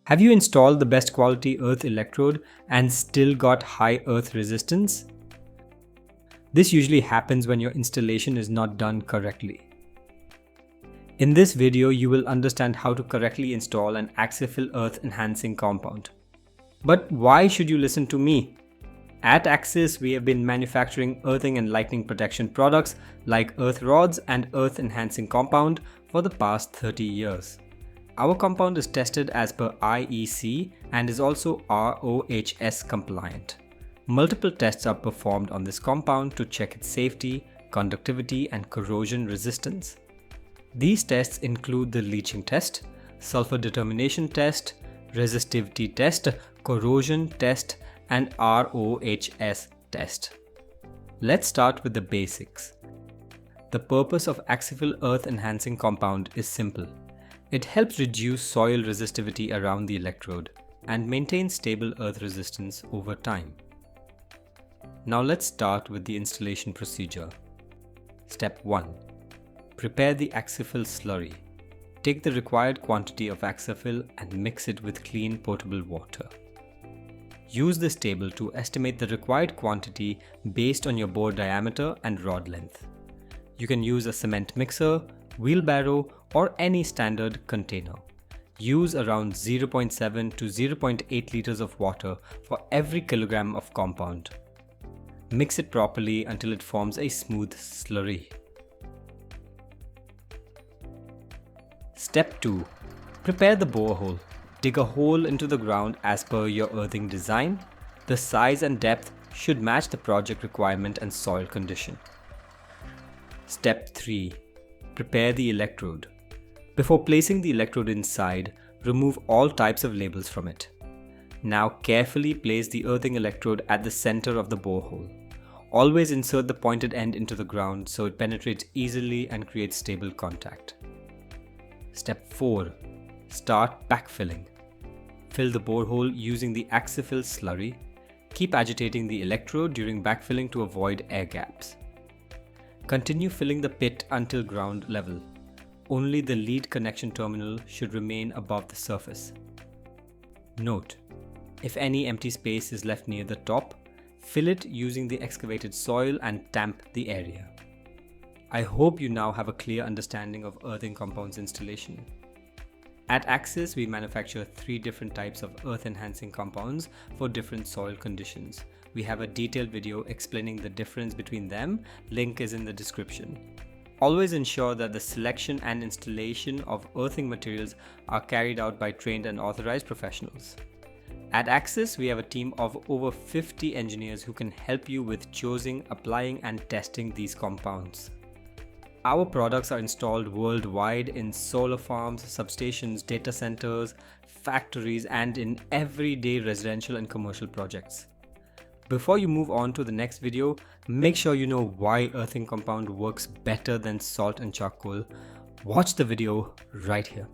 Have you installed the best quality earth electrode and still got high earth resistance? This usually happens when your installation is not done correctly. In this video, you will understand how to correctly install an axial earth enhancing compound. But why should you listen to me? At Axis, we have been manufacturing earthing and lightning protection products like earth rods and earth enhancing compound for the past 30 years. Our compound is tested as per IEC and is also RoHS compliant. Multiple tests are performed on this compound to check its safety, conductivity, and corrosion resistance. These tests include the leaching test, sulfur determination test, resistivity test, corrosion test, and RoHS test. Let's start with the basics. The purpose of axial earth enhancing compound is simple. It helps reduce soil resistivity around the electrode and maintain stable earth resistance over time. Now let's start with the installation procedure. Step 1. Prepare the axial slurry. Take the required quantity of axial and mix it with clean potable water. Use this table to estimate the required quantity based on your bore diameter and rod length. You can use a cement mixer, wheelbarrow, or any standard container. Use around 0.7 to 0.8 liters of water for every kilogram of compound. Mix it properly until it forms a smooth slurry. Step 2. Prepare the borehole. Dig a hole into the ground as per your earthing design. The size and depth should match the project requirement and soil condition. Step 3. Prepare the electrode. Before placing the electrode inside, remove all types of labels from it. Now carefully place the earthing electrode at the center of the borehole. Always insert the pointed end into the ground so it penetrates easily and creates stable contact. Step 4. Start backfilling. Fill the borehole using the axial slurry. Keep agitating the electrode during backfilling to avoid air gaps. Continue filling the pit until ground level. Only the lead connection terminal should remain above the surface. Note: if any empty space is left near the top, fill it using the excavated soil and tamp the area. I hope you now have a clear understanding of earthing compounds installation. At Axis, we manufacture 3 different types of earth enhancing compounds for different soil conditions. We have a detailed video explaining the difference between them. Link is in the description. Always ensure that the selection and installation of earthing materials are carried out by trained and authorized professionals. At Axis, we have a team of over 50 engineers who can help you with choosing, applying, and testing these compounds. Our products are installed worldwide in solar farms, substations, data centers, factories, and in everyday residential and commercial projects. Before you move on to the next video, make sure you know why earthing compound works better than salt and charcoal. Watch the video right here.